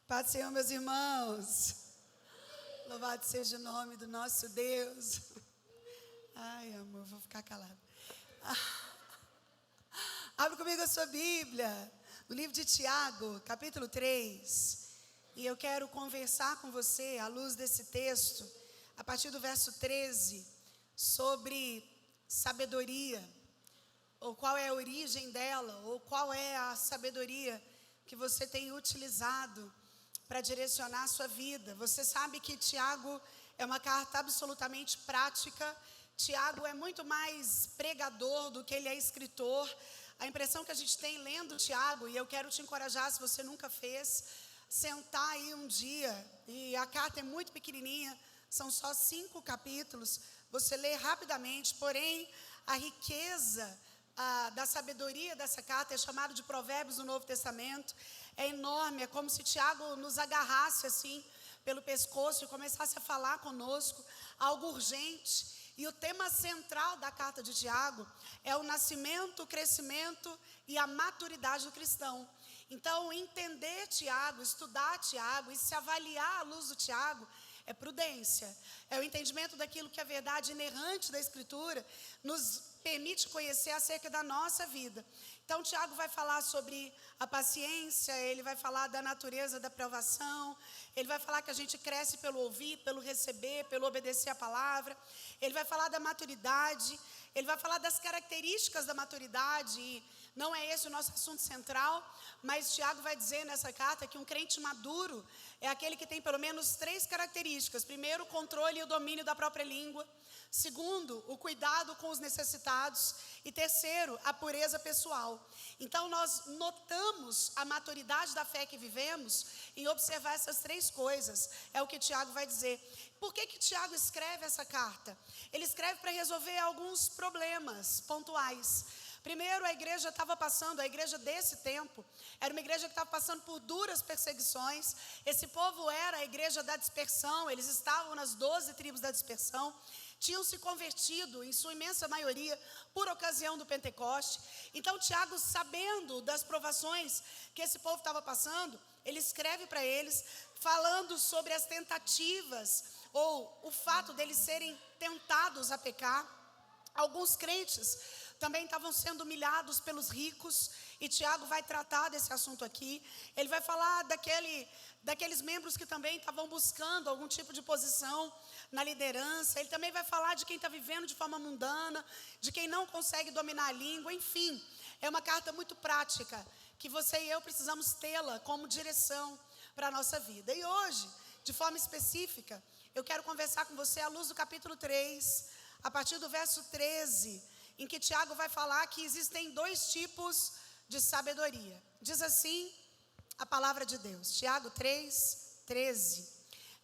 Paz do Senhor, meus irmãos. Louvado seja o nome do nosso Deus. Ai, amor, vou ficar calada. Abre comigo a sua Bíblia, no livro de Tiago, capítulo 3. E eu quero conversar com você, à luz desse texto, a partir do verso 13, sobre sabedoria, ou qual é a origem dela, ou qual é a sabedoria que você tem utilizado para direcionar a sua vida. Você sabe que Tiago é uma carta absolutamente prática. Tiago é muito mais pregador do que ele é escritor. A impressão que a gente tem lendo Tiago, e eu quero te encorajar, se você nunca fez, sentar aí um dia, e a carta é muito pequenininha, são só 5 capítulos, você lê rapidamente, porém a riqueza da sabedoria dessa carta é chamado de Provérbios do Novo Testamento, é enorme, é como se Tiago nos agarrasse assim pelo pescoço e começasse a falar conosco algo urgente. E o tema central da carta de Tiago é o nascimento, o crescimento e a maturidade do cristão. Então, entender Tiago, estudar Tiago e se avaliar à luz do Tiago é prudência, é o entendimento daquilo que a verdade inerrante da Escritura nos permite conhecer acerca da nossa vida. Então, Tiago vai falar sobre a paciência, ele vai falar da natureza da provação, ele vai falar que a gente cresce pelo ouvir, pelo receber, pelo obedecer a palavra, ele vai falar da maturidade, ele vai falar das características da maturidade, e não é esse o nosso assunto central, mas Tiago vai dizer nessa carta que um crente maduro é aquele que tem pelo menos 3 características. Primeiro, o controle e o domínio da própria língua. Segundo, o cuidado com os necessitados. E terceiro, a pureza pessoal. Então, nós notamos a maturidade da fé que vivemos em observar essas 3 coisas. É o que Tiago vai dizer. Por que Tiago escreve essa carta? Ele escreve para resolver alguns problemas pontuais. Primeiro, a igreja estava passando, a igreja desse tempo, era uma igreja que estava passando por duras perseguições. Esse povo era a igreja da dispersão, eles estavam nas 12 tribos da dispersão, tinham se convertido, em sua imensa maioria, por ocasião do Pentecoste. Então, Tiago, sabendo das provações que esse povo estava passando, ele escreve para eles, falando sobre as tentativas, ou o fato deles serem tentados a pecar. Alguns crentes também estavam sendo humilhados pelos ricos, e Tiago vai tratar desse assunto aqui. Ele vai falar daqueles membros que também estavam buscando algum tipo de posição na liderança. Ele também vai falar de quem está vivendo de forma mundana, de quem não consegue dominar a língua. Enfim, é uma carta muito prática, que você e eu precisamos tê-la como direção para a nossa vida. E hoje, de forma específica, eu quero conversar com você à luz do capítulo 3, a partir do verso 13, em que Tiago vai falar que existem 2 tipos de sabedoria. Diz assim a palavra de Deus, Tiago 3, 13.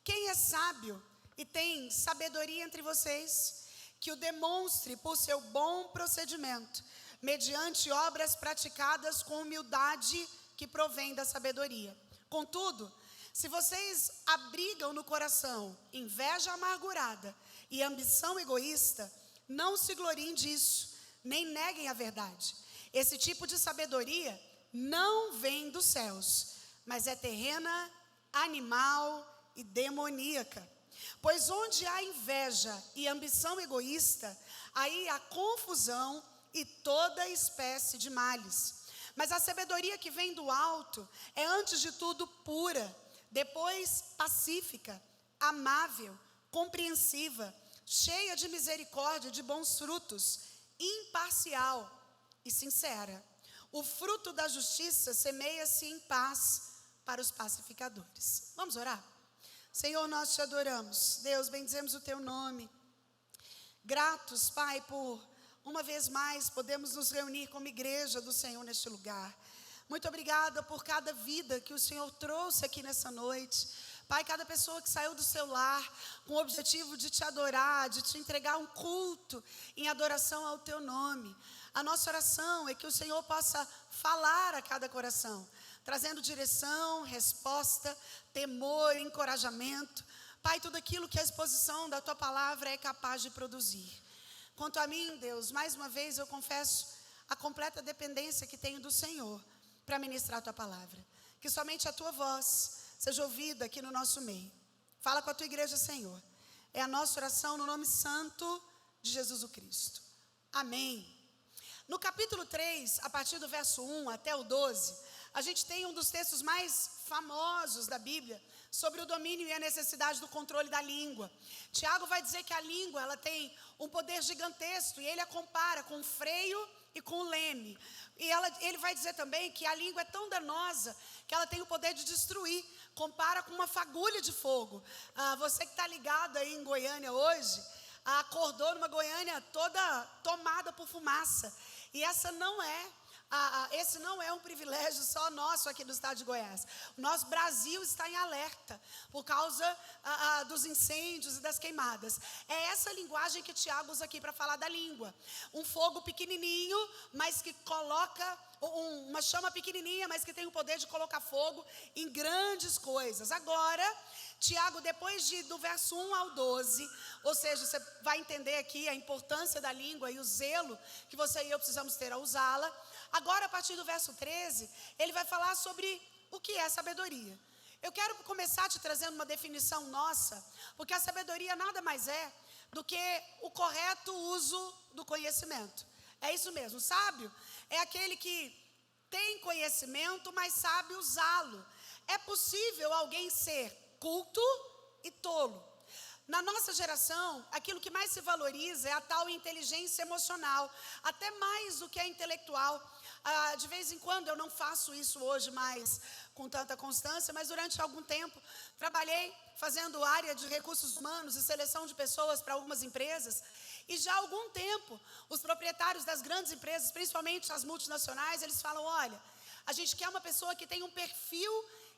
Quem é sábio e tem sabedoria entre vocês, que o demonstre por seu bom procedimento, mediante obras praticadas com humildade que provém da sabedoria. Contudo, se vocês abrigam no coração inveja amargurada e ambição egoísta, não se gloriem disso, nem neguem a verdade. Esse tipo de sabedoria não vem dos céus, mas é terrena, animal e demoníaca. Pois onde há inveja e ambição egoísta, aí há confusão e toda espécie de males. Mas a sabedoria que vem do alto é antes de tudo pura, depois pacífica, amável, compreensiva, cheia de misericórdia, de bons frutos, imparcial e sincera. O fruto da justiça semeia-se em paz para os pacificadores. Vamos orar? Senhor, nós te adoramos. Deus, bendizemos o teu nome. Gratos, Pai, por uma vez mais podemos nos reunir como igreja do Senhor neste lugar. Muito obrigada por cada vida que o Senhor trouxe aqui nessa noite. Pai, cada pessoa que saiu do seu lar com o objetivo de te adorar, de te entregar um culto em adoração ao teu nome. A nossa oração é que o Senhor possa falar a cada coração, trazendo direção, resposta, temor, encorajamento. Pai, tudo aquilo que a exposição da tua palavra é capaz de produzir. Quanto a mim, Deus, mais uma vez eu confesso a completa dependência que tenho do Senhor para ministrar a tua palavra. Que somente a tua voz seja ouvida aqui no nosso meio. Fala com a tua igreja, Senhor. É a nossa oração no nome santo de Jesus o Cristo. Amém. No capítulo 3, a partir do verso 1 até o 12, a gente tem um dos textos mais famosos da Bíblia sobre o domínio e a necessidade do controle da língua. Tiago vai dizer que a língua, ela tem um poder gigantesco, e ele a compara com o freio e com o leme. E ele vai dizer também que a língua é tão danosa que ela tem o poder de destruir. Compara com uma fagulha de fogo. Você que está ligado aí em Goiânia hoje, acordou numa Goiânia toda tomada por fumaça. E esse não é um privilégio só nosso aqui do estado de Goiás. O nosso Brasil está em alerta por causa dos incêndios e das queimadas. É essa linguagem que Tiago usa aqui para falar da língua. Um fogo pequenininho, mas que coloca, uma chama pequenininha, mas que tem o poder de colocar fogo em grandes coisas. Agora, Tiago, depois do verso 1 ao 12, ou seja, você vai entender aqui a importância da língua e o zelo que você e eu precisamos ter ao usá-la. Agora, a partir do verso 13, ele vai falar sobre o que é sabedoria. Eu quero começar te trazendo uma definição nossa, porque a sabedoria nada mais é do que o correto uso do conhecimento. É isso mesmo, sábio é aquele que tem conhecimento, mas sabe usá-lo. É possível alguém ser culto e tolo. Na nossa geração, aquilo que mais se valoriza é a tal inteligência emocional, até mais do que a intelectual. De vez em quando, eu não faço isso hoje mais com tanta constância, mas durante algum tempo trabalhei fazendo área de recursos humanos e seleção de pessoas para algumas empresas. E já há algum tempo, os proprietários das grandes empresas, principalmente as multinacionais, eles falam, olha, a gente quer uma pessoa que tenha um perfil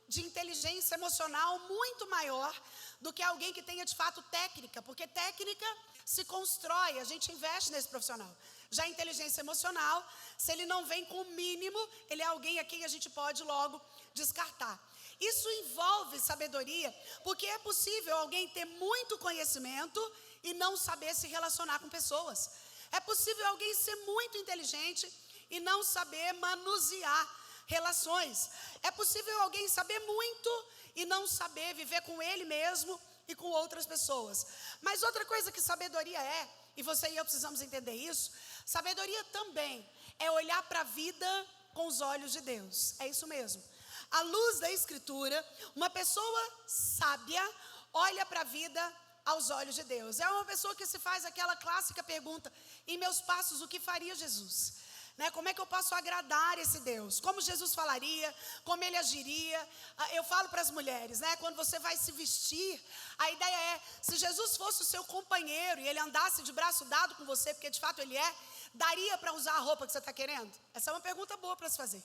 de inteligência emocional muito maior do que alguém que tenha de fato técnica, porque técnica se constrói, a gente investe nesse profissional. Já a inteligência emocional, se ele não vem com o mínimo, ele é alguém a quem a gente pode logo descartar. Isso envolve sabedoria, porque é possível alguém ter muito conhecimento e não saber se relacionar com pessoas. É possível alguém ser muito inteligente e não saber manusear relações. É possível alguém saber muito e não saber viver com ele mesmo e com outras pessoas. Mas outra coisa que sabedoria é, e você e eu precisamos entender isso, sabedoria também é olhar para a vida com os olhos de Deus. É isso mesmo. À luz da Escritura, uma pessoa sábia olha para a vida aos olhos de Deus. É uma pessoa que se faz aquela clássica pergunta, em meus passos, o que faria Jesus? Como é que eu posso agradar esse Deus? Como Jesus falaria? Como Ele agiria? Eu falo para as mulheres, quando você vai se vestir, a ideia é, se Jesus fosse o seu companheiro e Ele andasse de braço dado com você, porque de fato Ele é, daria para usar a roupa que você está querendo? Essa é uma pergunta boa para se fazer.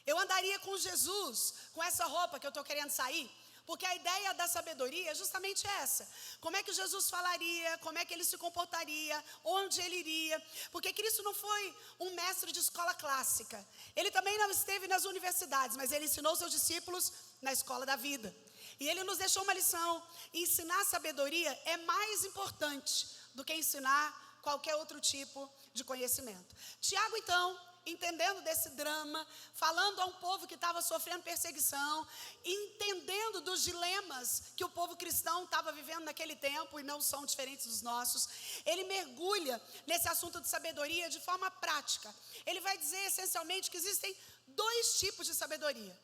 Eu andaria com Jesus, com essa roupa que eu estou querendo sair? Porque a ideia da sabedoria é justamente essa. Como é que Jesus falaria, como é que ele se comportaria, onde ele iria. Porque Cristo não foi um mestre de escola clássica. Ele também não esteve nas universidades, mas ele ensinou seus discípulos na escola da vida. E ele nos deixou uma lição. Ensinar sabedoria é mais importante do que ensinar qualquer outro tipo de conhecimento. Tiago, então, entendendo desse drama, falando a um povo que estava sofrendo perseguição, entendendo dos dilemas que o povo cristão estava vivendo naquele tempo e não são diferentes dos nossos, ele mergulha nesse assunto de sabedoria de forma prática. Ele vai dizer essencialmente que existem dois tipos de sabedoria,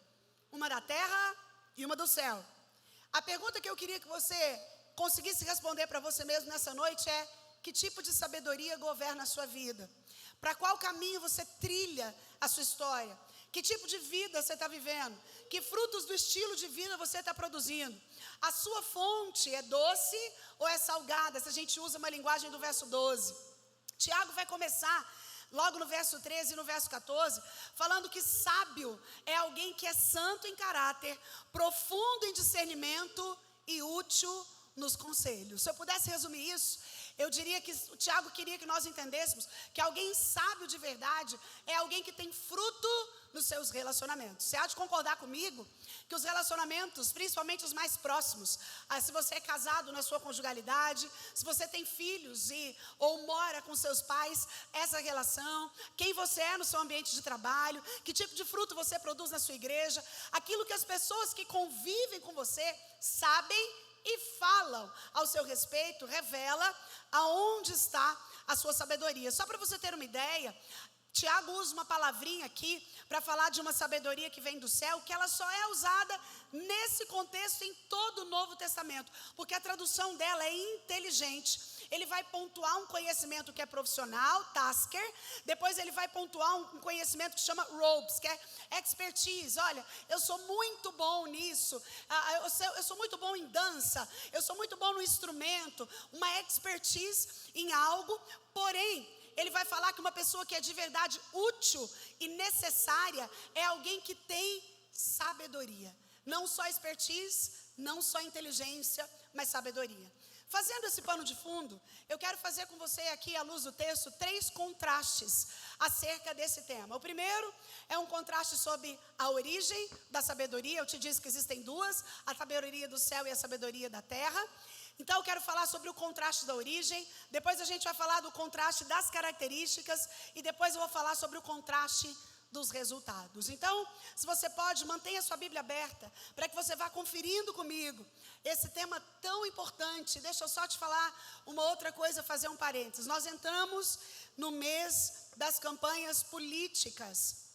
uma da terra e uma do céu. A pergunta que eu queria que você conseguisse responder para você mesmo nessa noite é: que tipo de sabedoria governa a sua vida? Para qual caminho você trilha a sua história? Que tipo de vida você está vivendo? Que frutos do estilo de vida você está produzindo? A sua fonte é doce ou é salgada? Se a gente usa uma linguagem do verso 12. Tiago vai começar logo no verso 13 e no verso 14, falando que sábio é alguém que é santo em caráter, profundo em discernimento e útil nos conselhos. Se eu pudesse resumir isso, Eu diria que o Tiago queria que nós entendêssemos que alguém sábio de verdade é alguém que tem fruto nos seus relacionamentos. Você há de concordar comigo que os relacionamentos, principalmente os mais próximos, se você é casado na sua conjugalidade, se você tem filhos ou mora com seus pais, essa relação, quem você é no seu ambiente de trabalho, que tipo de fruto você produz na sua igreja, aquilo que as pessoas que convivem com você sabem e falam ao seu respeito, revela aonde está a sua sabedoria. Só para você ter uma ideia, Tiago usa uma palavrinha aqui para falar de uma sabedoria que vem do céu, que ela só é usada nesse contexto em todo o Novo Testamento, porque a tradução dela é inteligente. Ele vai pontuar um conhecimento que é profissional, tasker, depois ele vai pontuar um conhecimento que chama ropes, que é expertise. Olha, eu sou muito bom nisso, eu sou muito bom em dança, eu sou muito bom no instrumento, uma expertise em algo, porém, ele vai falar que uma pessoa que é de verdade útil e necessária é alguém que tem sabedoria. Não só expertise, não só inteligência, mas sabedoria. Fazendo esse pano de fundo, eu quero fazer com você aqui, à luz do texto, 3 contrastes acerca desse tema. O primeiro é um contraste sobre a origem da sabedoria. Eu te disse que existem 2, a sabedoria do céu e a sabedoria da terra. Então eu quero falar sobre o contraste da origem, depois a gente vai falar do contraste das características e depois eu vou falar sobre o contraste dos resultados. Então, se você pode, mantenha sua Bíblia aberta, para que você vá conferindo comigo esse tema tão importante. Deixa eu só te falar uma outra coisa, fazer um parênteses. Nós entramos no mês das campanhas políticas.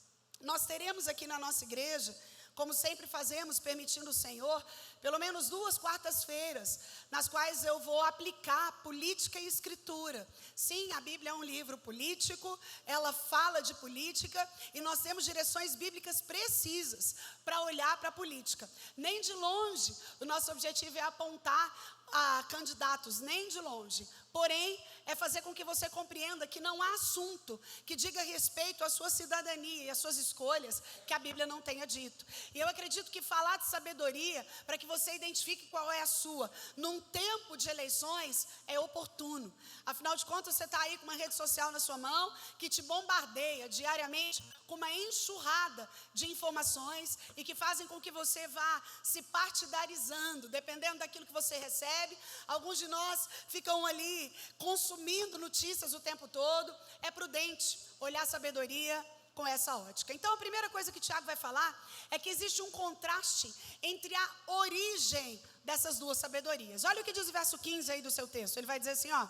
Nós teremos aqui na nossa igreja, como sempre fazemos, permitindo o Senhor, pelo menos 2 quartas-feiras, nas quais eu vou aplicar política e escritura. Sim, a Bíblia é um livro político, ela fala de política, e nós temos direções bíblicas precisas para olhar para a política. Nem de longe, o nosso objetivo é apontar a candidatos, nem de longe. Porém, é fazer com que você compreenda que não há assunto que diga respeito à sua cidadania e às suas escolhas que a Bíblia não tenha dito. E eu acredito que falar de sabedoria, para que você identifique qual é a sua, num tempo de eleições, é oportuno. Afinal de contas, você está aí com uma rede social na sua mão, que te bombardeia diariamente com uma enxurrada de informações e que fazem com que você vá se partidarizando, dependendo daquilo que você recebe. Alguns de nós ficam ali consumindo notícias o tempo todo. É prudente olhar a sabedoria com essa ótica. Então, a primeira coisa que Tiago vai falar é que existe um contraste entre a origem dessas 2 sabedorias. Olha o que diz o verso 15 aí do seu texto. Ele vai dizer assim, ó: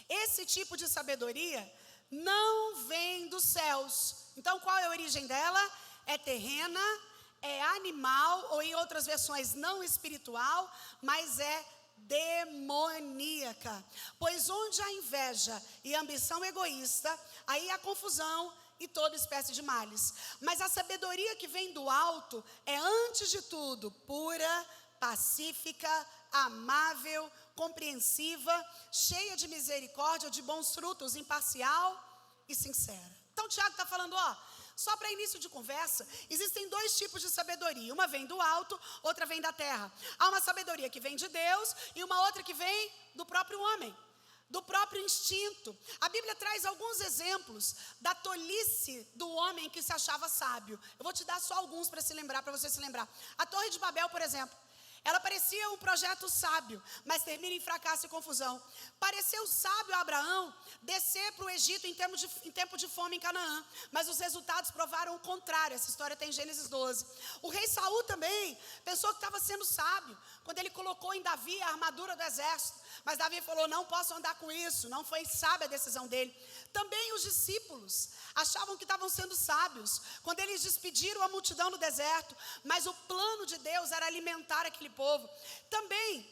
esse tipo de sabedoria não vem dos céus. Então, qual é a origem dela? É terrena, é animal, ou em outras versões, não espiritual, mas é demoníaca. Pois onde há inveja e ambição egoísta, aí há confusão e toda espécie de males. Mas a sabedoria que vem do alto é, antes de tudo, pura, pacífica, amável, compreensiva, cheia de misericórdia, de bons frutos, imparcial e sincera. Então, Tiago está falando, só para início de conversa, existem 2 tipos de sabedoria. Uma vem do alto, outra vem da terra. Há uma sabedoria que vem de Deus e uma outra que vem do próprio homem, do próprio instinto. A Bíblia traz alguns exemplos da tolice do homem que se achava sábio. Eu vou te dar só alguns para você se lembrar. A Torre de Babel, por exemplo. Ela parecia um projeto sábio, mas termina em fracasso e confusão. Pareceu sábio a Abraão descer para o Egito em tempo de fome em Canaã, mas os resultados provaram o contrário. Essa história tem em Gênesis 12. O rei Saul também pensou que estava sendo sábio quando ele colocou em Davi a armadura do exército, mas Davi falou, não posso andar com isso. Não foi sábia a decisão dele. Também os discípulos achavam que estavam sendo sábios quando eles despediram a multidão no deserto, mas o plano de Deus era alimentar aquele povo. Também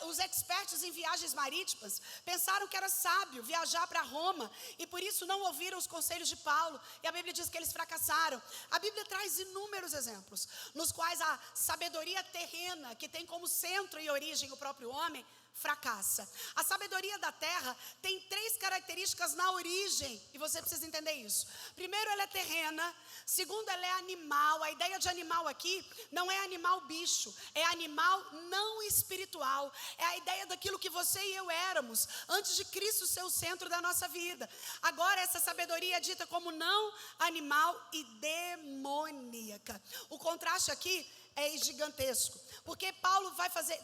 os expertos em viagens marítimas pensaram que era sábio viajar para Roma e por isso não ouviram os conselhos de Paulo, e a Bíblia diz que eles fracassaram. A Bíblia traz inúmeros exemplos nos quais a sabedoria terrena, que tem como centro e origem o próprio homem, fracassa. A sabedoria da terra tem 3 características na origem, e você precisa entender isso. Primeiro, ela é terrena. Segundo, ela é animal. A ideia de animal aqui não é animal bicho, é animal não espiritual. É a ideia daquilo que você e eu éramos antes de Cristo ser o centro da nossa vida. Agora essa sabedoria é dita como não animal e demoníaca. O contraste aqui é gigantesco, porque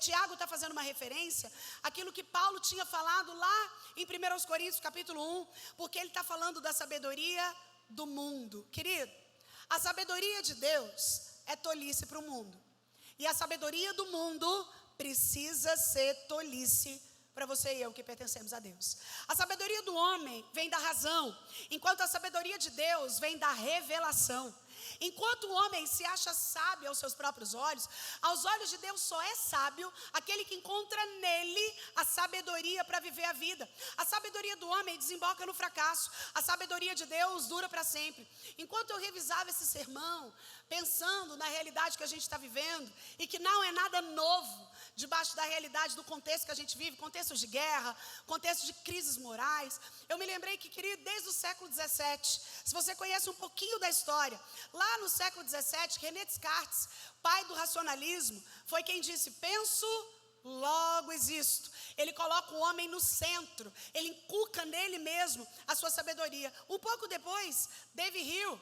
Tiago está fazendo uma referência àquilo que Paulo tinha falado lá em 1 Coríntios capítulo 1, porque ele está falando da sabedoria do mundo. Querido, a sabedoria de Deus é tolice para o mundo, e a sabedoria do mundo precisa ser tolice para você e eu que pertencemos a Deus. A sabedoria do homem vem da razão, enquanto a sabedoria de Deus vem da revelação. Enquanto o homem se acha sábio aos seus próprios olhos, aos olhos de Deus só é sábio aquele que encontra nele a sabedoria para viver a vida. A sabedoria do homem desemboca no fracasso, a sabedoria de Deus dura para sempre. Enquanto eu revisava esse sermão, pensando na realidade que a gente está vivendo, e que não é nada novo, debaixo da realidade do contexto que a gente vive, contextos de guerra, contextos de crises morais, eu me lembrei que, querido, desde o século XVII, se você conhece um pouquinho da história, lá no século XVII, René Descartes, pai do racionalismo, foi quem disse: penso, logo existo. Ele coloca o homem no centro, ele inculca nele mesmo a sua sabedoria. Um pouco depois, David Hume,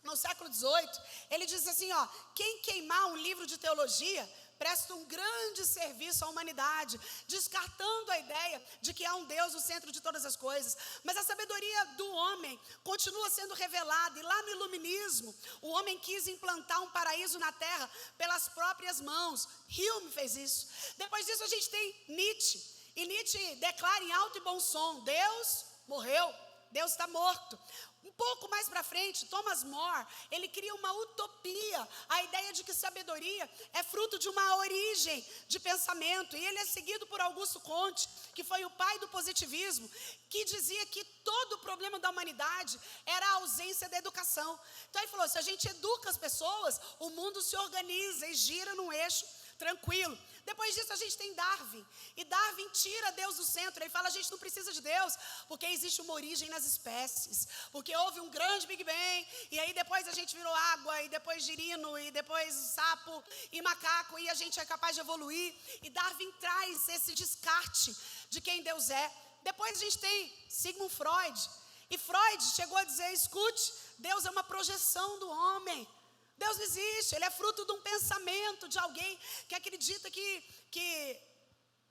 no século XVIII, ele diz assim, quem queimar um livro de teologia presta um grande serviço à humanidade, descartando a ideia de que há um Deus no centro de todas as coisas. Mas a sabedoria do homem continua sendo revelada, e lá no iluminismo, o homem quis implantar um paraíso na terra pelas próprias mãos. Hume fez isso. Depois disso a gente tem Nietzsche, e Nietzsche declara em alto e bom som: Deus morreu, Deus está morto. Um pouco mais para frente, Thomas More, ele cria uma utopia, a ideia de que sabedoria é fruto de uma origem de pensamento, e ele é seguido por Augusto Comte, que foi o pai do positivismo, que dizia que todo o problema da humanidade era a ausência da educação. Então ele falou: se a gente educa as pessoas, o mundo se organiza e gira num eixo tranquilo. Depois disso a gente tem Darwin, e Darwin tira Deus do centro. Ele fala: a gente não precisa de Deus, porque existe uma origem nas espécies, porque houve um grande Big Bang, e aí depois a gente virou água, e depois girino, e depois sapo e macaco, e a gente é capaz de evoluir. E Darwin traz esse descarte de quem Deus é. Depois a gente tem Sigmund Freud, e Freud chegou a dizer: escute, Deus é uma projeção do homem. Deus não existe, ele é fruto de um pensamento de alguém que acredita que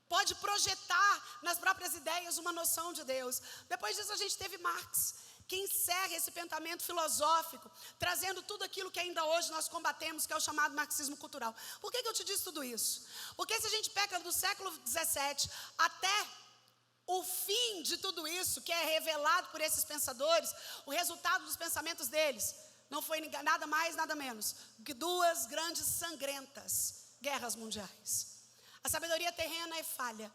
pode projetar nas próprias ideias uma noção de Deus. Depois disso a gente teve Marx, que encerra esse pensamento filosófico, trazendo tudo aquilo que ainda hoje nós combatemos, que é o chamado marxismo cultural. Por que eu te disse tudo isso? Porque se a gente pega do século XVII até o fim de tudo isso, que é revelado por esses pensadores, o resultado dos pensamentos deles, não foi nada mais, nada menos que 2 grandes sangrentas guerras mundiais. A sabedoria terrena é falha.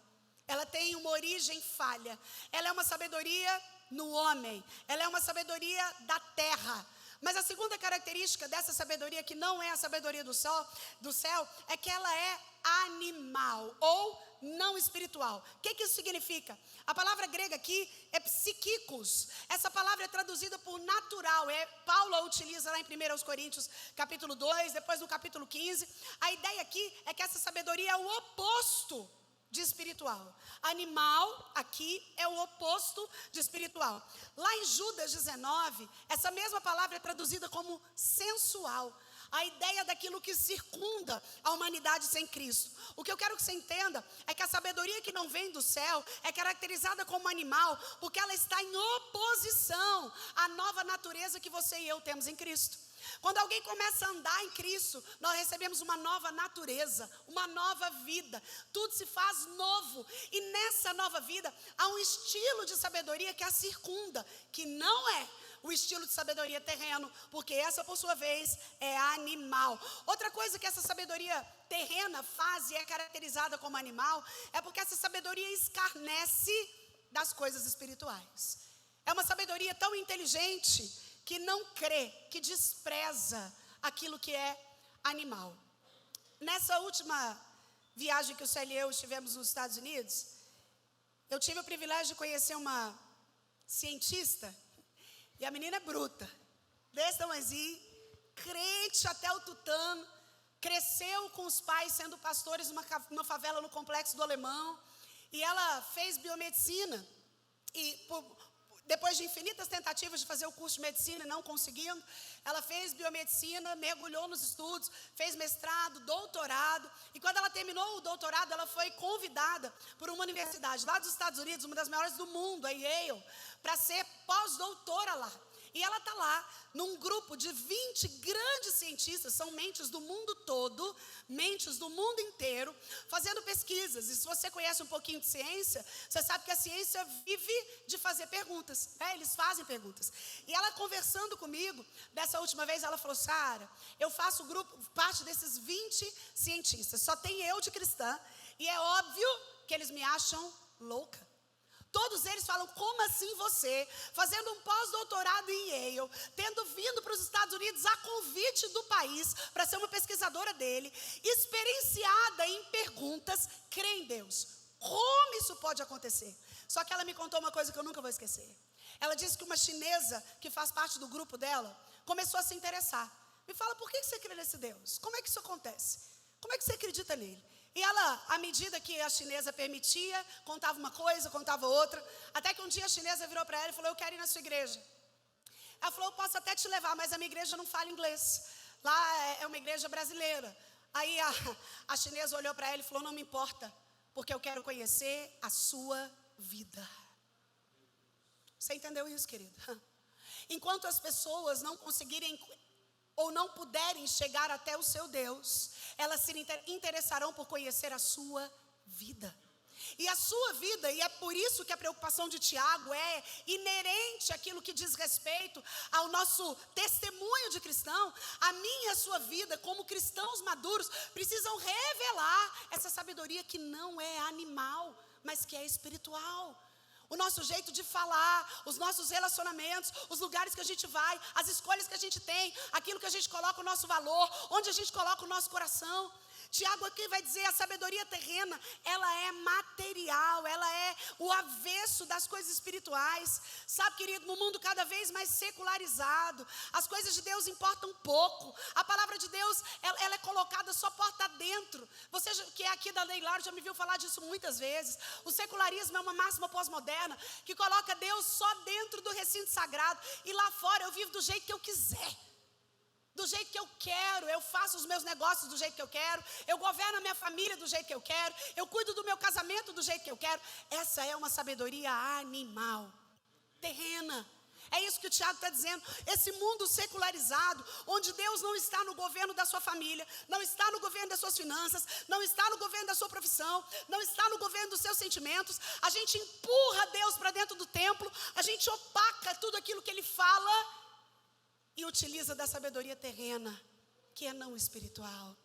Ela tem uma origem falha. Ela é uma sabedoria no homem. Ela é uma sabedoria da terra. Mas a segunda característica dessa sabedoria, que não é a sabedoria do céu, é que ela é animal ou não espiritual. O que isso significa? A palavra grega aqui é psiquikos. Essa palavra é traduzida por natural. Paulo a utiliza lá em 1 Coríntios capítulo 2, depois no capítulo 15. A ideia aqui é que essa sabedoria é o oposto de espiritual. Animal aqui é o oposto de espiritual. Lá em Judas 19, essa mesma palavra é traduzida como sensual. A ideia daquilo que circunda a humanidade sem Cristo. O que eu quero que você entenda é que a sabedoria que não vem do céu é caracterizada como animal, porque ela está em oposição à nova natureza que você e eu temos em Cristo. Quando alguém começa a andar em Cristo, nós recebemos uma nova natureza, uma nova vida. Tudo se faz novo. E nessa nova vida, há um estilo de sabedoria que a circunda, que não é o estilo de sabedoria terreno, porque essa, por sua vez, é animal. Outra coisa que essa sabedoria terrena faz e é caracterizada como animal, é porque essa sabedoria escarnece das coisas espirituais. É uma sabedoria tão inteligente que não crê, que despreza aquilo que é animal. Nessa última viagem que o Célio e eu estivemos nos Estados Unidos, eu tive o privilégio de conhecer uma cientista, e a menina é bruta, desse tamanhozinho, crente até o tutano, cresceu com os pais sendo pastores numa favela no Complexo do Alemão, e ela fez biomedicina, e depois de infinitas tentativas de fazer o curso de medicina e não conseguindo, ela fez biomedicina, mergulhou nos estudos, fez mestrado, doutorado, e quando ela terminou o doutorado, ela foi convidada por uma universidade lá dos Estados Unidos, uma das maiores do mundo, a Yale, para ser pós-doutora lá. E ela está lá, num grupo de 20 grandes cientistas, são mentes do mundo todo, mentes do mundo inteiro, fazendo pesquisas. E se você conhece um pouquinho de ciência, você sabe que a ciência vive de fazer perguntas, né? Eles fazem perguntas. E ela conversando comigo, dessa última vez, ela falou: Sara, eu faço parte desses 20 cientistas, só tem eu de cristã, e é óbvio que eles me acham louca. Todos eles falam: como assim você, fazendo um pós-doutorado em Yale, tendo vindo para os Estados Unidos a convite do país para ser uma pesquisadora dele, experienciada em perguntas, crê em Deus? Como isso pode acontecer? Só que ela me contou uma coisa que eu nunca vou esquecer. Ela disse que uma chinesa que faz parte do grupo dela começou a se interessar. Me fala, por que você crê nesse Deus? Como é que isso acontece? Como é que você acredita nele? E ela, à medida que a chinesa permitia, contava uma coisa, contava outra, até que um dia a chinesa virou para ela e falou: eu quero ir na sua igreja. Ela falou: eu posso até te levar, mas a minha igreja não fala inglês. Lá é uma igreja brasileira. Aí a chinesa olhou para ela e falou: não me importa, porque eu quero conhecer a sua vida. Você entendeu isso, querido? Enquanto as pessoas não conseguirem ou não puderem chegar até o seu Deus, elas se interessarão por conhecer a sua vida. E a sua vida, e é por isso que a preocupação de Tiago é inerente àquilo que diz respeito ao nosso testemunho de cristão. A minha e a sua vida, como cristãos maduros, precisam revelar essa sabedoria que não é animal, mas que é espiritual. O nosso jeito de falar, os nossos relacionamentos, os lugares que a gente vai, as escolhas que a gente tem, aquilo que a gente coloca o nosso valor, onde a gente coloca o nosso coração. Tiago aqui vai dizer: a sabedoria terrena, ela é material, ela é o avesso das coisas espirituais. Sabe, querido, no mundo cada vez mais secularizado, as coisas de Deus importam pouco. A palavra de Deus, ela é colocada só porta dentro. Você que é aqui da Leilar já me viu falar disso muitas vezes. O secularismo é uma máxima pós-moderna que coloca Deus só dentro do recinto sagrado, e lá fora eu vivo do jeito que eu quiser. Do jeito que eu quero, eu faço os meus negócios do jeito que eu quero, eu governo a minha família do jeito que eu quero, eu cuido do meu casamento do jeito que eu quero. Essa é uma sabedoria animal, terrena. É isso que o Tiago está dizendo. Esse mundo secularizado, onde Deus não está no governo da sua família, não está no governo das suas finanças, não está no governo da sua profissão, não está no governo dos seus sentimentos. A gente empurra Deus para dentro do templo, a gente opaca tudo aquilo que Ele fala e utiliza da sabedoria terrena, que é não espiritual,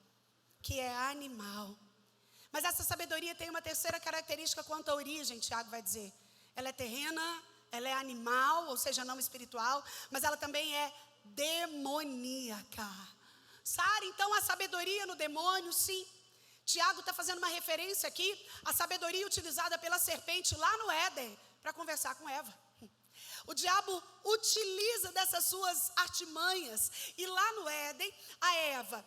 que é animal. Mas essa sabedoria tem uma terceira característica quanto à origem, Tiago vai dizer. Ela é terrena, ela é animal, ou seja, não espiritual, mas ela também é demoníaca. Sara, então a sabedoria no demônio, sim. Tiago está fazendo uma referência aqui à sabedoria utilizada pela serpente lá no Éden, para conversar com Eva. O diabo utiliza dessas suas artimanhas, e lá no Éden, a Eva,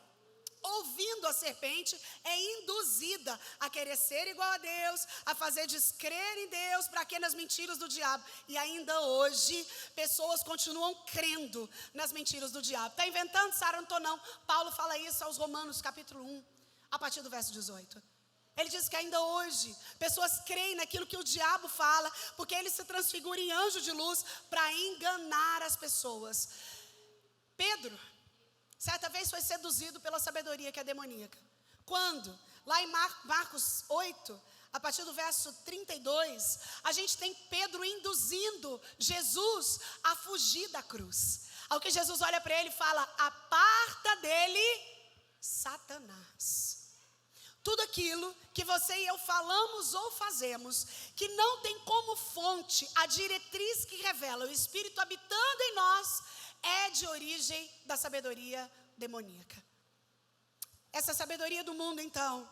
ouvindo a serpente, é induzida a querer ser igual a Deus, a fazer descrer em Deus, para que nas mentiras do diabo. E ainda hoje, pessoas continuam crendo nas mentiras do diabo. Está inventando, Sara? Não estou não. Paulo fala isso aos Romanos, capítulo 1, a partir do verso 18. Ele diz que ainda hoje, pessoas creem naquilo que o diabo fala, porque ele se transfigura em anjo de luz para enganar as pessoas. Pedro, certa vez foi seduzido pela sabedoria que é demoníaca. Quando? Lá em Marcos 8, a partir do verso 32, a gente tem Pedro induzindo Jesus a fugir da cruz. Ao que Jesus olha para ele e fala: aparta dele, Satanás. Tudo aquilo que você e eu falamos ou fazemos, que não tem como fonte a diretriz que revela o Espírito habitando em nós, é de origem da sabedoria demoníaca. Essa sabedoria do mundo, então,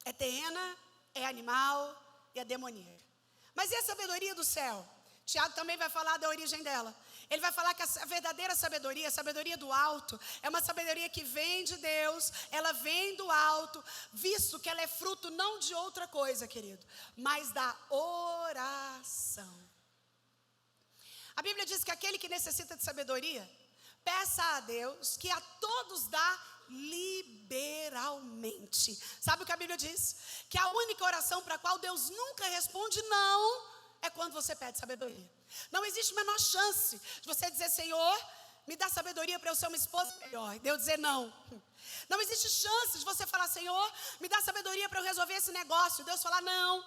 É terrena, é animal e é demoníaca. Mas e a sabedoria do céu? Tiago também vai falar da origem dela. Ele vai falar que a verdadeira sabedoria, a sabedoria do alto, é uma sabedoria que vem de Deus, ela vem do alto, visto que ela é fruto não de outra coisa, querido, mas da oração. A Bíblia diz que aquele que necessita de sabedoria, peça a Deus, que a todos dá liberalmente. Sabe o que a Bíblia diz? Que a única oração para a qual Deus nunca responde não é quando você pede sabedoria. Não existe a menor chance de você dizer: Senhor, me dá sabedoria para eu ser uma esposa melhor. Deus dizer não. Não existe chance de você falar: Senhor, me dá sabedoria para eu resolver esse negócio. Deus falar não.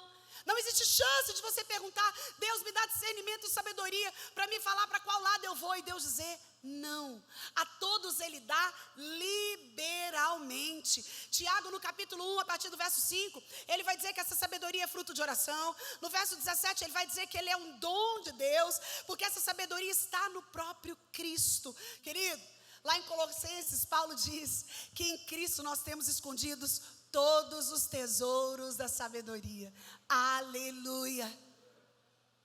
Não existe chance de você perguntar: Deus, me dá discernimento e sabedoria para me falar para qual lado eu vou, e Deus dizer não. A todos Ele dá liberalmente. Tiago, no capítulo 1, a partir do verso 5, ele vai dizer que essa sabedoria é fruto de oração. No verso 17, ele vai dizer que ele é um dom de Deus, porque essa sabedoria está no próprio Cristo. Querido, lá em Colossenses, Paulo diz que em Cristo nós temos escondidos todos os tesouros da sabedoria. Aleluia!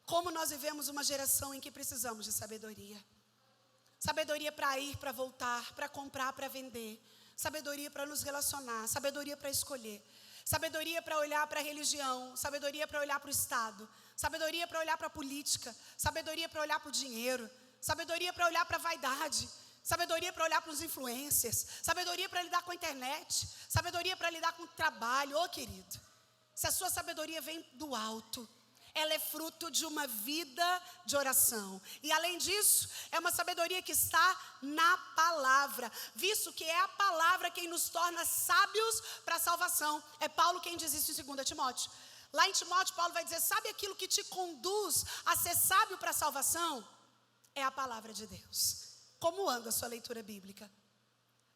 Como nós vivemos uma geração em que precisamos de sabedoria. Sabedoria para ir, para voltar, para comprar, para vender. Sabedoria para nos relacionar, sabedoria para escolher. Sabedoria para olhar para a religião, sabedoria para olhar para o Estado. Sabedoria para olhar para a política, sabedoria para olhar para o dinheiro. Sabedoria para olhar para a vaidade. Sabedoria para olhar para os influencers, sabedoria para lidar com a internet, sabedoria para lidar com o trabalho. Ô querido, se a sua sabedoria vem do alto, ela é fruto de uma vida de oração. E além disso, é uma sabedoria que está na palavra, visto que é a palavra quem nos torna sábios para a salvação. É Paulo quem diz isso em 2 Timóteo. Lá em Timóteo, Paulo vai dizer: sabe aquilo que te conduz a ser sábio para a salvação? É a palavra de Deus. Como anda a sua leitura bíblica?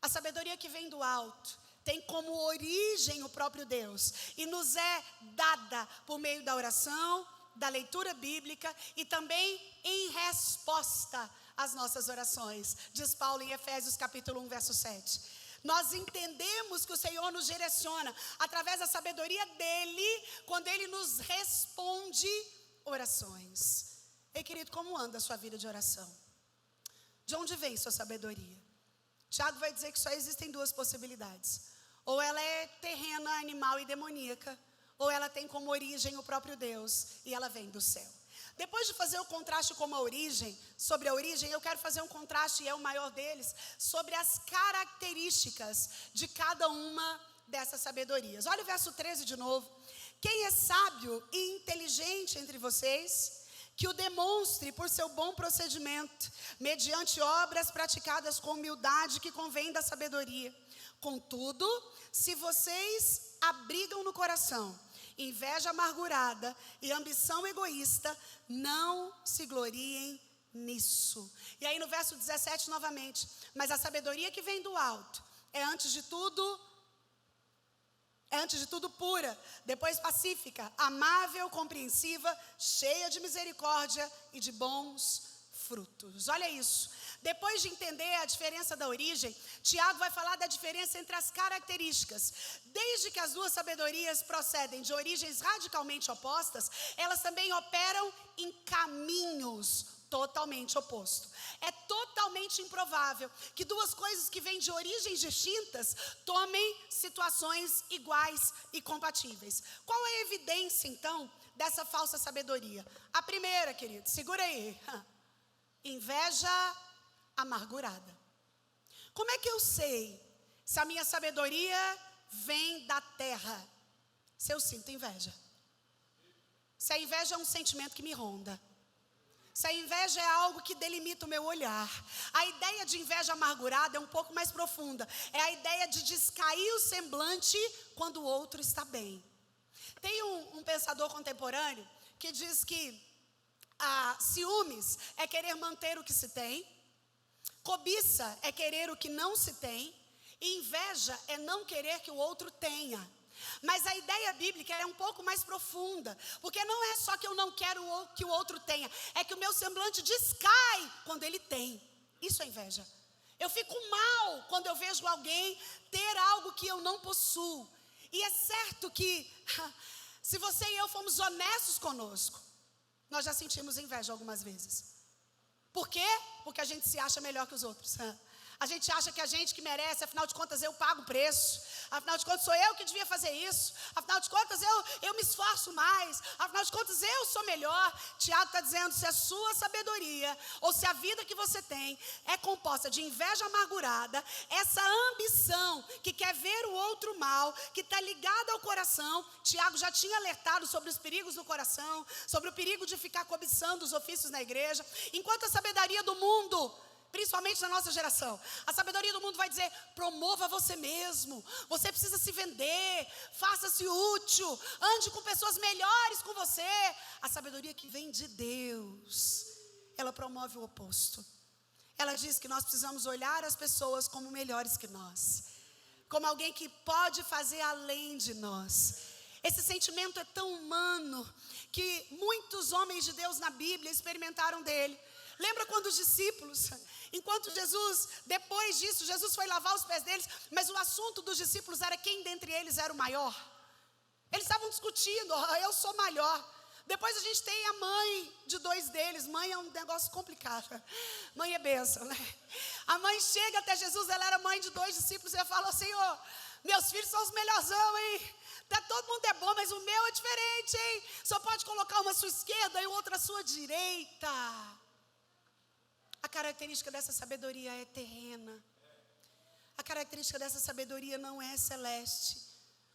A sabedoria que vem do alto tem como origem o próprio Deus e nos é dada por meio da oração, da leitura bíblica e também em resposta às nossas orações. Diz Paulo em Efésios capítulo 1, verso 7. Nós entendemos que o Senhor nos direciona através da sabedoria dEle, quando Ele nos responde orações. Ei, querido, como anda a sua vida de oração? De onde vem sua sabedoria? Tiago vai dizer que só existem duas possibilidades. Ou ela é terrena, animal e demoníaca, ou ela tem como origem o próprio Deus e ela vem do céu. Depois de fazer o contraste com a origem, sobre a origem, eu quero fazer um contraste, e é o maior deles, sobre as características de cada uma dessas sabedorias. Olha o verso 13 de novo. Quem é sábio e inteligente entre vocês, que o demonstre por seu bom procedimento, mediante obras praticadas com humildade que convém da sabedoria. Contudo, se vocês abrigam no coração inveja amargurada e ambição egoísta, não se gloriem nisso. E aí no verso 17 novamente: mas a sabedoria que vem do alto é antes de tudo pura, depois pacífica, amável, compreensiva, cheia de misericórdia e de bons frutos. Olha isso. Depois de entender a diferença da origem, Tiago vai falar da diferença entre as características. Desde que as duas sabedorias procedem de origens radicalmente opostas, elas também operam em caminhos totalmente opostos. É totalmente improvável que duas coisas que vêm de origens distintas tomem situações iguais e compatíveis. Qual é a evidência, então, dessa falsa sabedoria? A primeira, querido, segura aí. Inveja amargurada. Como é que eu sei se a minha sabedoria vem da terra? Se eu sinto inveja. Se a inveja é um sentimento que me ronda. Se a inveja é algo que delimita o meu olhar. A ideia de inveja amargurada é um pouco mais profunda. É a ideia de descair o semblante quando o outro está bem. Tem um pensador contemporâneo que diz que ciúmes é querer manter o que se tem, cobiça é querer o que não se tem, e inveja é não querer que o outro tenha. Mas a ideia bíblica é um pouco mais profunda, porque não é só que eu não quero que o outro tenha, é que o meu semblante descai quando ele tem. Isso é inveja. Eu fico mal quando eu vejo alguém ter algo que eu não possuo. E é certo que, se você e eu formos honestos conosco, nós já sentimos inveja algumas vezes. Por quê? Porque a gente se acha melhor que os outros. A gente acha que a gente que merece, afinal de contas eu pago o preço, afinal de contas sou eu que devia fazer isso, afinal de contas eu me esforço mais, afinal de contas eu sou melhor. Tiago está dizendo, se a sua sabedoria, ou se a vida que você tem é composta de inveja amargurada, essa ambição que quer ver o outro mal, que está ligada ao coração. Tiago já tinha alertado sobre os perigos do coração, sobre o perigo de ficar cobiçando os ofícios na igreja, enquanto a sabedoria do mundo, principalmente na nossa geração, a sabedoria do mundo vai dizer, promova você mesmo, você precisa se vender, faça-se útil, ande com pessoas melhores com você. A sabedoria que vem de Deus, ela promove o oposto. Ela diz que nós precisamos olhar as pessoas como melhores que nós, como alguém que pode fazer além de nós. Esse sentimento é tão humano que muitos homens de Deus na Bíblia experimentaram dele. Lembra quando os discípulos, enquanto Jesus, depois disso, Jesus foi lavar os pés deles, mas o assunto dos discípulos era quem dentre eles era o maior. Eles estavam discutindo, eu sou maior. Depois a gente tem a mãe de dois deles. Mãe é um negócio complicado. Mãe é bênção, né? A mãe chega até Jesus, ela era mãe de dois discípulos, e ela falou, Senhor, meus filhos são os melhorzão, hein? Todo mundo é bom, mas o meu é diferente, hein? Só pode colocar uma à sua esquerda e outra à sua direita. A característica dessa sabedoria é terrena. A característica dessa sabedoria não é celeste.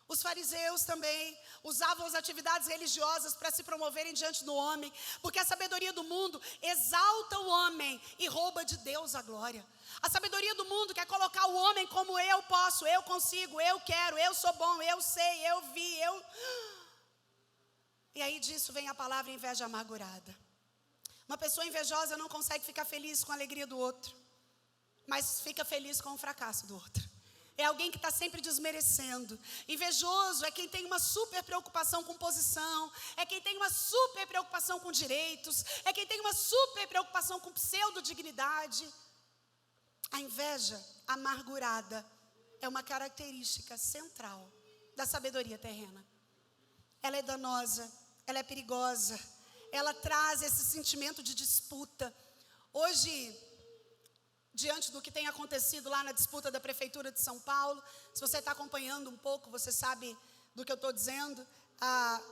Os fariseus também usavam as atividades religiosas para se promoverem diante do homem, porque a sabedoria do mundo exalta o homem e rouba de Deus a glória. A sabedoria do mundo quer colocar o homem como eu posso, eu consigo, eu quero, eu sou bom, eu sei, eu vi, eu... E aí disso vem a palavra inveja amargurada. Uma pessoa invejosa não consegue ficar feliz com a alegria do outro, mas fica feliz com o fracasso do outro. É alguém que está sempre desmerecendo. Invejoso é quem tem uma super preocupação com posição, é quem tem uma super preocupação com direitos, é quem tem uma super preocupação com pseudo-dignidade. A inveja amargurada é uma característica central da sabedoria terrena. Ela é danosa, ela é perigosa, ela traz esse sentimento de disputa. Hoje, diante do que tem acontecido lá na disputa da Prefeitura de São Paulo, se você está acompanhando um pouco, você sabe do que eu estou dizendo.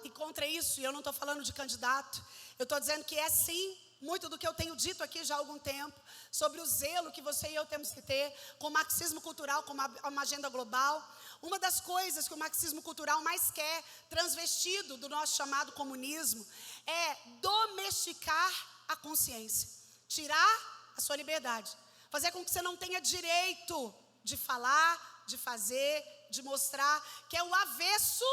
E contra isso, e eu não estou falando de candidato, eu estou dizendo que é sim, muito do que eu tenho dito aqui já há algum tempo, sobre o zelo que você e eu temos que ter com o marxismo cultural, como uma agenda global. Uma das coisas que o marxismo cultural mais quer, transvestido do nosso chamado comunismo, é domesticar a consciência, tirar a sua liberdade, fazer com que você não tenha direito de falar, de fazer, de mostrar, que é o avesso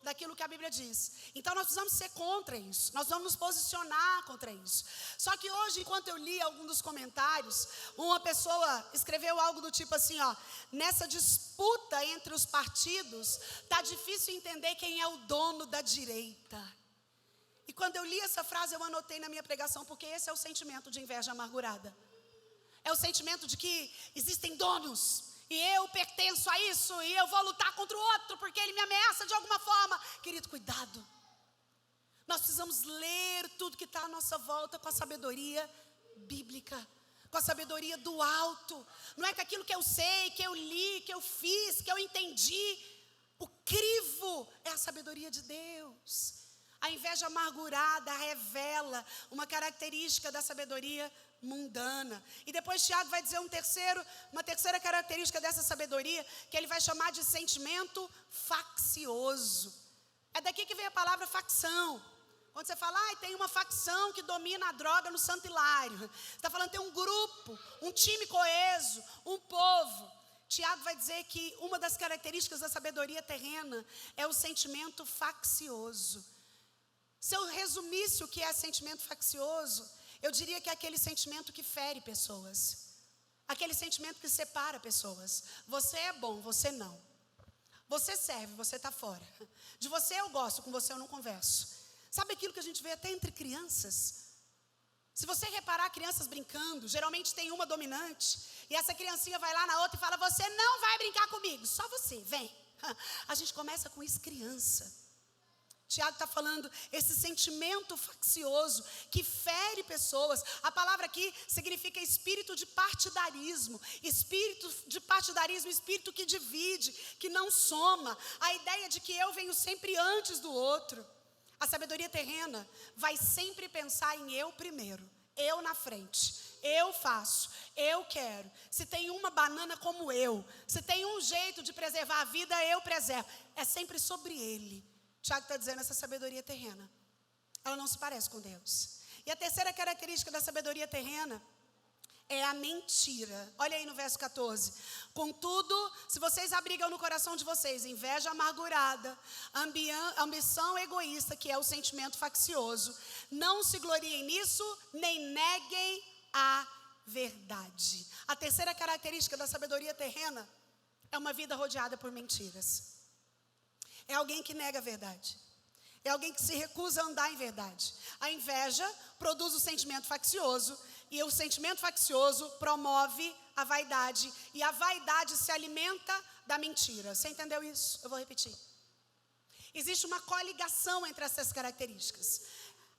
daquilo que a Bíblia diz. Então nós precisamos ser contra isso, nós vamos nos posicionar contra isso. Só que hoje, enquanto eu li algum dos comentários, uma pessoa escreveu algo do tipo assim, nessa disputa entre os partidos, tá difícil entender quem é o dono da direita. E quando eu li essa frase, eu anotei na minha pregação, porque esse é o sentimento de inveja amargurada. É o sentimento de que existem donos, e eu pertenço a isso, e eu vou lutar contra o outro, porque ele me ameaça de alguma forma. Querido, cuidado. Nós precisamos ler tudo que está à nossa volta com a sabedoria bíblica, com a sabedoria do alto. Não é com aquilo que eu sei, que eu li, que eu fiz, que eu entendi. O crivo é a sabedoria de Deus. A inveja amargurada revela uma característica da sabedoria mundana. E depois Tiago vai dizer uma terceira característica dessa sabedoria, que ele vai chamar de sentimento faccioso. É daqui que vem a palavra facção. Quando você fala, tem uma facção que domina a droga no Santo Hilário. Você está falando, tem um grupo, um time coeso, um povo. Tiago vai dizer que uma das características da sabedoria terrena é o sentimento faccioso. Se eu resumisse o que é sentimento faccioso, eu diria que é aquele sentimento que fere pessoas. Aquele sentimento que separa pessoas. Você é bom, você não. Você serve, você está fora. De você eu gosto, com você eu não converso. Sabe aquilo que a gente vê até entre crianças? Se você reparar crianças brincando, geralmente tem uma dominante, e essa criancinha vai lá na outra e fala, você não vai brincar comigo, só você, vem. A gente começa com isso criança. Tiago está falando, esse sentimento faccioso que fere pessoas. A palavra aqui significa espírito de partidarismo. Espírito de partidarismo, espírito que divide, que não soma. A ideia de que eu venho sempre antes do outro. A sabedoria terrena vai sempre pensar em eu primeiro, eu na frente. Eu faço, eu quero. Se tem uma banana como eu, se tem um jeito de preservar a vida, eu preservo. É sempre sobre ele. Tiago está dizendo, essa sabedoria terrena, ela não se parece com Deus. E a terceira característica da sabedoria terrena é a mentira. Olha aí no verso 14. Contudo, se vocês abrigam no coração de vocês inveja amargurada, ambição egoísta, que é o sentimento faccioso, não se gloriem nisso, nem neguem a verdade. A terceira característica da sabedoria terrena é uma vida rodeada por mentiras. É alguém que nega a verdade. É alguém que se recusa a andar em verdade. A inveja produz o sentimento faccioso. E o sentimento faccioso promove a vaidade. E a vaidade se alimenta da mentira. Você entendeu isso? Eu vou repetir. Existe uma coligação entre essas características.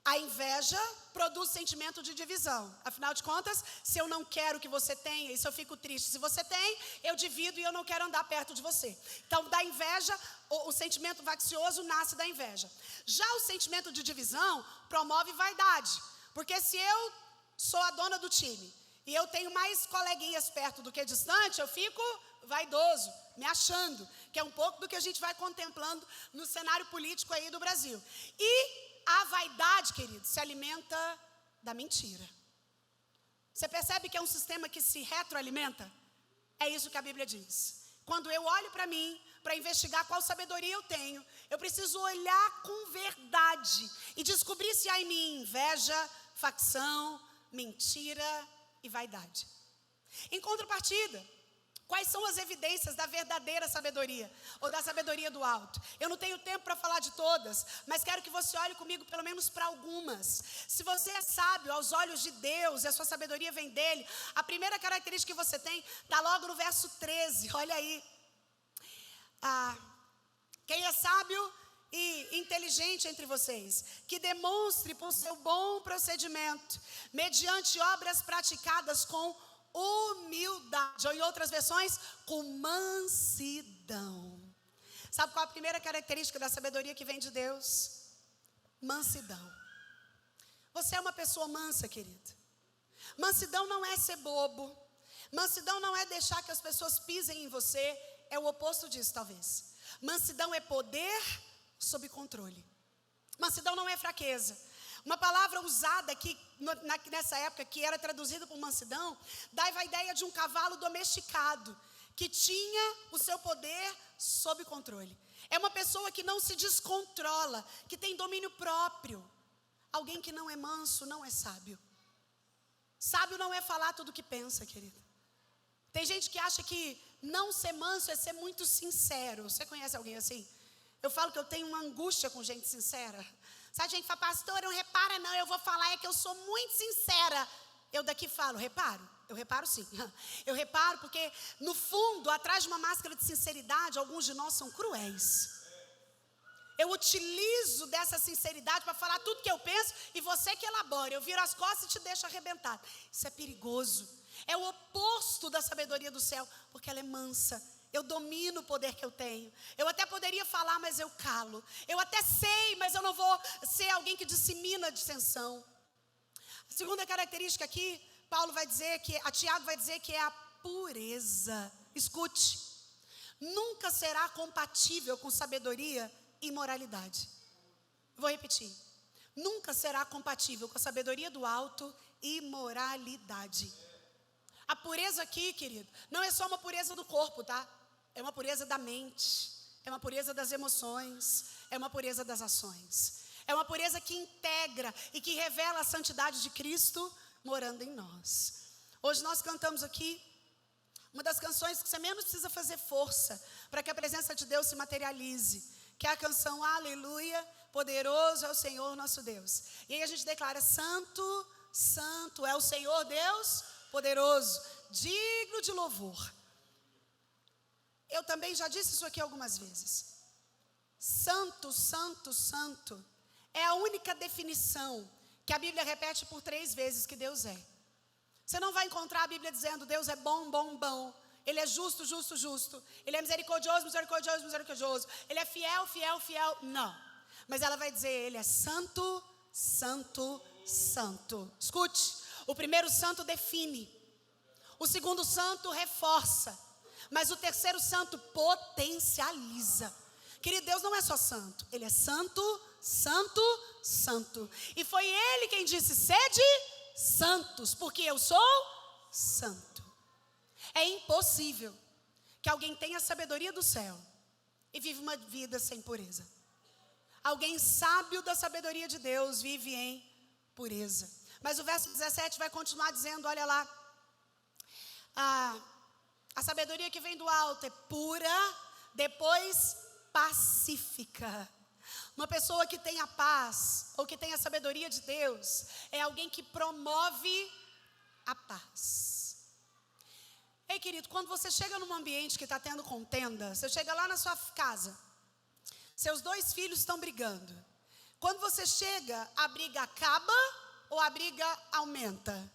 A inveja produz sentimento de divisão. Afinal de contas, se eu não quero que você tenha, e se eu fico triste, se você tem, eu divido e eu não quero andar perto de você. Então, da inveja, o sentimento faccioso nasce da inveja. Já o sentimento de divisão promove vaidade. Porque se eu sou a dona do time e eu tenho mais coleguinhas perto do que distante, eu fico vaidoso, me achando. Que é um pouco do que a gente vai contemplando no cenário político aí do Brasil. E a vaidade, querido, se alimenta da mentira. Você percebe que é um sistema que se retroalimenta? É isso que a Bíblia diz. Quando eu olho para mim, para investigar qual sabedoria eu tenho, eu preciso olhar com verdade e descobrir se há em mim inveja, facção, mentira e vaidade. Em contrapartida, quais são as evidências da verdadeira sabedoria, ou da sabedoria do alto? Eu não tenho tempo para falar de todas, mas quero que você olhe comigo pelo menos para algumas. Se você é sábio aos olhos de Deus, e a sua sabedoria vem dele, a primeira característica que você tem está logo no verso 13, olha aí. Quem é sábio e inteligente entre vocês, que demonstre por seu bom procedimento, mediante obras praticadas com humildade, ou em outras versões, com mansidão. Sabe qual é a primeira característica da sabedoria que vem de Deus? Mansidão. Você é uma pessoa mansa, querido. Mansidão não é ser bobo. Mansidão não é deixar que as pessoas pisem em você. É o oposto disso, talvez. Mansidão é poder sob controle. Mansidão não é fraqueza. Uma palavra usada aqui nessa época, que era traduzida por mansidão, dava a ideia de um cavalo domesticado, que tinha o seu poder sob controle. É uma pessoa que não se descontrola, que tem domínio próprio. Alguém que não é manso não é sábio. Sábio não é falar tudo o que pensa, querido. Tem gente que acha que não ser manso é ser muito sincero. Você conhece alguém assim? Eu falo que eu tenho uma angústia com gente sincera. Sabe, a gente fala, pastor, não repara não, eu vou falar, é que eu sou muito sincera. Eu daqui falo, reparo? Eu reparo sim. Eu reparo porque, no fundo, atrás de uma máscara de sinceridade, alguns de nós são cruéis. Eu utilizo dessa sinceridade para falar tudo que eu penso e você que elabora. Eu viro as costas e te deixo arrebentado. Isso é perigoso. É o oposto da sabedoria do céu, porque ela é mansa. Eu domino o poder que eu tenho. Eu até poderia falar, mas eu calo. Eu até sei, mas eu não vou ser alguém que dissemina a dissensão. A segunda característica aqui, Tiago vai dizer que é a pureza. Escute. Nunca será compatível com sabedoria e moralidade. Vou repetir. Nunca será compatível com a sabedoria do alto e moralidade. A pureza aqui, querido, não é só uma pureza do corpo, tá? É uma pureza da mente, é uma pureza das emoções, é uma pureza das ações. É uma pureza que integra e que revela a santidade de Cristo morando em nós. Hoje nós cantamos aqui uma das canções que você menos precisa fazer força para que a presença de Deus se materialize, que é a canção Aleluia, poderoso é o Senhor nosso Deus. E aí a gente declara, santo, santo é o Senhor Deus poderoso, digno de louvor. Eu também já disse isso aqui algumas vezes. Santo, santo, santo é a única definição que a Bíblia repete por 3 vezes que Deus é. Você não vai encontrar a Bíblia dizendo Deus é bom, bom, bom. Ele é justo, justo, justo. Ele é misericordioso, misericordioso, misericordioso. Ele é fiel, fiel, fiel. Não. Mas ela vai dizer, ele é santo, santo, santo. Escute, o primeiro santo define. O segundo santo reforça. Mas o terceiro santo potencializa. Querido, Deus não é só santo. Ele é santo, santo, santo. E foi ele quem disse, sede santos, porque eu sou santo. É impossível que alguém tenha a sabedoria do céu e vive uma vida sem pureza. Alguém sábio da sabedoria de Deus vive em pureza. Mas o verso 17 vai continuar dizendo, olha lá, a sabedoria que vem do alto é pura, depois pacífica. Uma pessoa que tem a paz, ou que tem a sabedoria de Deus, é alguém que promove a paz. Ei, querido, quando você chega num ambiente que está tendo contenda, você chega lá na sua casa, seus 2 filhos estão brigando. Quando você chega, a briga acaba ou a briga aumenta?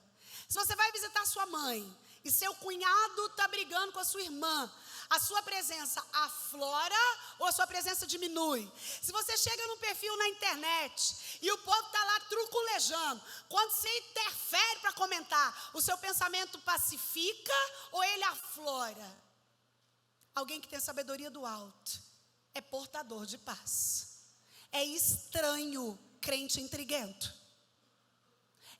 Se você vai visitar sua mãe e seu cunhado está brigando com a sua irmã, a sua presença aflora ou a sua presença diminui? Se você chega num perfil na internet e o povo está lá truculejando, quando você interfere para comentar, o seu pensamento pacifica ou ele aflora? Alguém que tem sabedoria do alto é portador de paz. É estranho crente intriguento.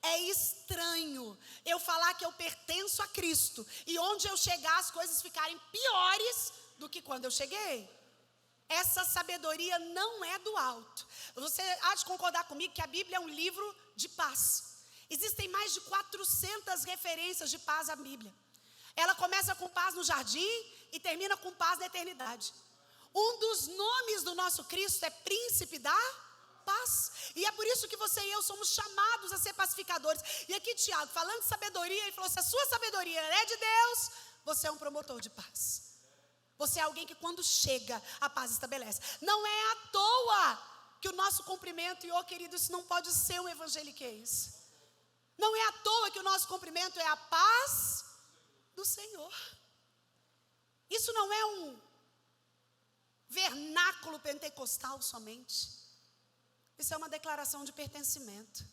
É estranho eu falar que eu pertenço a Cristo e onde eu chegar as coisas ficarem piores do que quando eu cheguei. Essa sabedoria não é do alto. Você há de concordar comigo que a Bíblia é um livro de paz. Existem mais de 400 referências de paz à Bíblia. Ela começa com paz no jardim e termina com paz na eternidade. Um dos nomes do nosso Cristo é príncipe da paz. E é por isso que você e eu somos chamados a ser pacificadores. E aqui Tiago, falando de sabedoria, ele falou, se a sua sabedoria é de Deus, você é um promotor de paz. Você é alguém que quando chega, a paz estabelece. Não é à toa que o nosso cumprimento, e querido, isso não pode ser um evangeliquez. Não é à toa que o nosso cumprimento é a paz do Senhor. Isso não é um vernáculo pentecostal somente. Isso é uma declaração de pertencimento.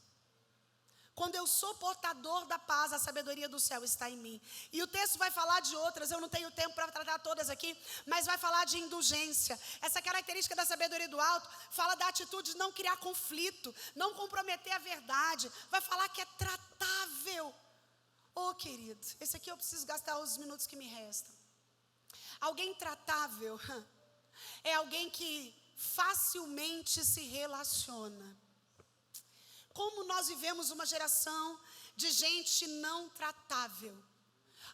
Quando eu sou portador da paz, a sabedoria do céu está em mim. E o texto vai falar de outras, eu não tenho tempo para tratar todas aqui, mas vai falar de indulgência. Essa característica da sabedoria do alto fala da atitude de não criar conflito, não comprometer a verdade. Vai falar que é tratável. Querido, esse aqui eu preciso gastar os minutos que me restam. Alguém tratável é alguém que facilmente se relaciona. Como nós vivemos uma geração de gente não tratável.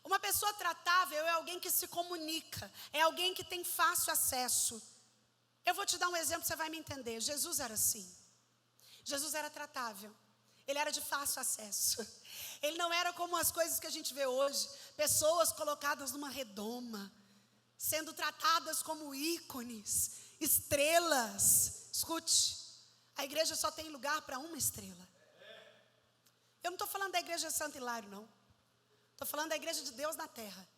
Uma pessoa tratável é alguém que se comunica, é alguém que tem fácil acesso. Eu vou te dar um exemplo, você vai me entender. Jesus era assim. Jesus era tratável. Ele era de fácil acesso. Ele não era como as coisas que a gente vê hoje, pessoas colocadas numa redoma, sendo tratadas como ícones, estrelas. Escute, a igreja só tem lugar para uma estrela. Eu não estou falando da igreja Santo Hilário, não. Estou falando da igreja de Deus na terra.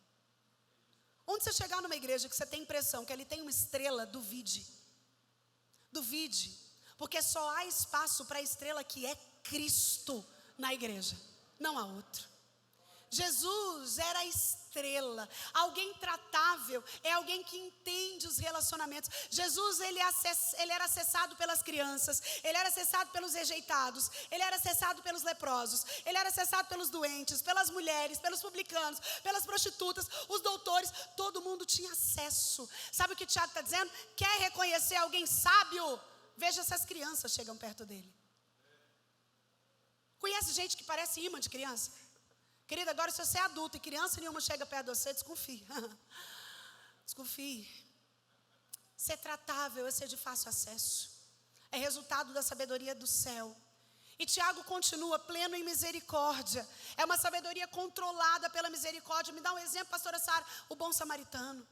Onde você chegar numa igreja que você tem a impressão que ali tem uma estrela, duvide. Duvide, porque só há espaço para a estrela que é Cristo na igreja, não há outro. Jesus era a estrela. Alguém tratável é alguém que entende os relacionamentos. Jesus, ele era acessado pelas crianças, ele era acessado pelos rejeitados, ele era acessado pelos leprosos, ele era acessado pelos doentes, pelas mulheres, pelos publicanos, pelas prostitutas, os doutores. Todo mundo tinha acesso. Sabe o que Tiago está dizendo? Quer reconhecer alguém sábio? Veja se as crianças chegam perto dele. Conhece gente que parece imã de criança? Querida, agora se você é adulto e criança nenhuma chega perto de você, desconfie. Desconfie. Ser tratável é ser de fácil acesso. É resultado da sabedoria do céu. E Tiago continua, pleno em misericórdia. É uma sabedoria controlada pela misericórdia. Me dá um exemplo, pastora Sara, o bom samaritano.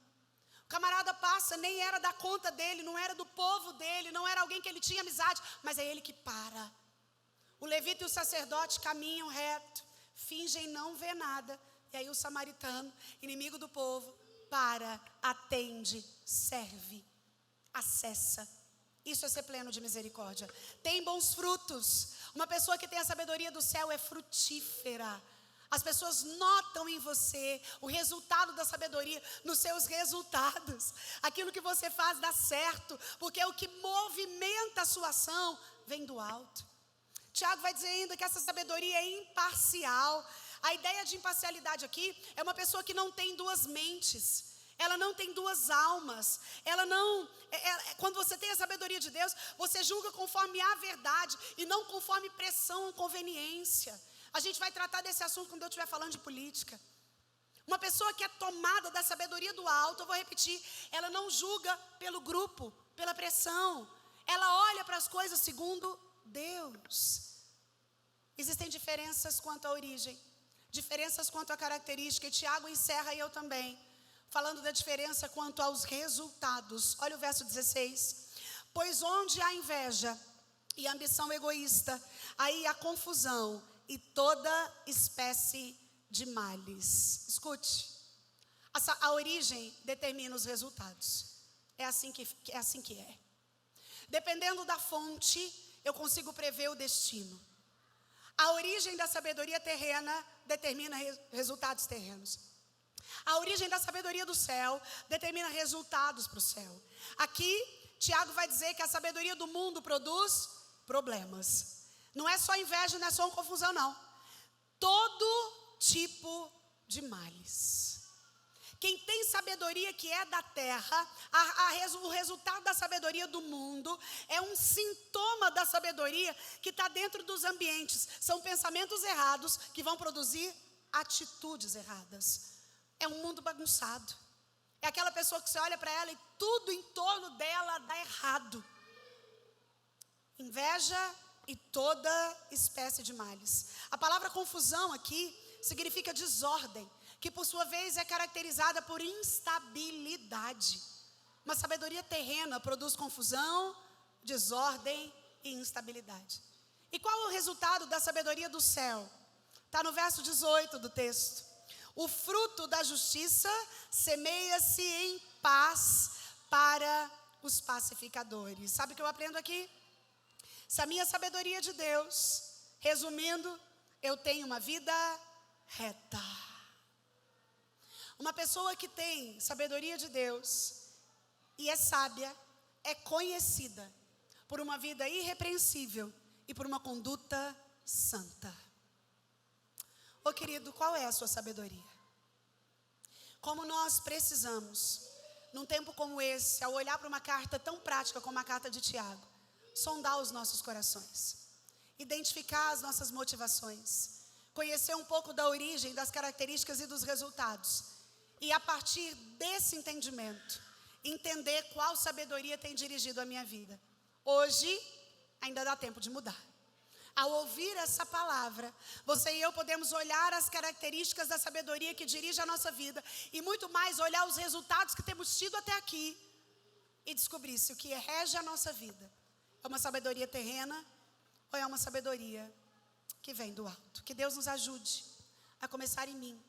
O camarada passa, nem era da conta dele, não era do povo dele, não era alguém que ele tinha amizade, mas é ele que para. O levita e o sacerdote caminham reto, fingem não ver nada. E aí o samaritano, inimigo do povo, para, atende, serve, acessa. Isso é ser pleno de misericórdia. Tem bons frutos. Uma pessoa que tem a sabedoria do céu é frutífera. As pessoas notam em você o resultado da sabedoria nos seus resultados. Aquilo que você faz dá certo, porque o que movimenta a sua ação vem do alto. Tiago vai dizer ainda que essa sabedoria é imparcial. A ideia de imparcialidade aqui é uma pessoa que não tem duas mentes. Ela não tem duas almas. Ela não. Quando você tem a sabedoria de Deus, você julga conforme a verdade e não conforme pressão ou conveniência. A gente vai tratar desse assunto quando eu estiver falando de política. Uma pessoa que é tomada da sabedoria do alto, eu vou repetir, ela não julga pelo grupo, pela pressão. Ela olha para as coisas segundo Deus. Existem diferenças quanto à origem, diferenças quanto à característica, e Tiago encerra, e eu também, falando da diferença quanto aos resultados. Olha o verso 16. Pois onde há inveja e ambição egoísta, aí há confusão e toda espécie de males. Escute, a origem determina os resultados. É assim que é. Dependendo da fonte, eu consigo prever o destino. A origem da sabedoria terrena determina resultados terrenos. A origem da sabedoria do céu determina resultados para o céu. Aqui, Tiago vai dizer que a sabedoria do mundo produz problemas. Não é só inveja, não é só uma confusão, não. Todo tipo de males. Quem tem sabedoria que é da terra, o resultado da sabedoria do mundo é um sintoma da sabedoria que está dentro dos ambientes. São pensamentos errados que vão produzir atitudes erradas. É um mundo bagunçado. É aquela pessoa que você olha para ela e tudo em torno dela dá errado. Inveja e toda espécie de males. A palavra confusão aqui significa desordem, que por sua vez é caracterizada por instabilidade. Uma sabedoria terrena produz confusão, desordem e instabilidade. E qual é o resultado da sabedoria do céu? Está no verso 18 do texto. O fruto da justiça semeia-se em paz para os pacificadores. Sabe o que eu aprendo aqui? Se a minha sabedoria é de Deus, resumindo, eu tenho uma vida reta. Uma pessoa que tem sabedoria de Deus e é sábia, é conhecida por uma vida irrepreensível e por uma conduta santa. Ô querido, qual é a sua sabedoria? Como nós precisamos, num tempo como esse, ao olhar para uma carta tão prática como a carta de Tiago, sondar os nossos corações, identificar as nossas motivações, conhecer um pouco da origem, das características e dos resultados, e a partir desse entendimento, entender qual sabedoria tem dirigido a minha vida. Hoje, ainda dá tempo de mudar. Ao ouvir essa palavra, você e eu podemos olhar as características da sabedoria que dirige a nossa vida e muito mais olhar os resultados que temos tido até aqui e descobrir se o que rege a nossa vida é uma sabedoria terrena ou é uma sabedoria que vem do alto. Que Deus nos ajude a começar em mim,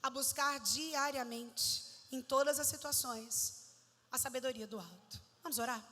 a buscar diariamente, em todas as situações, a sabedoria do alto. Vamos orar?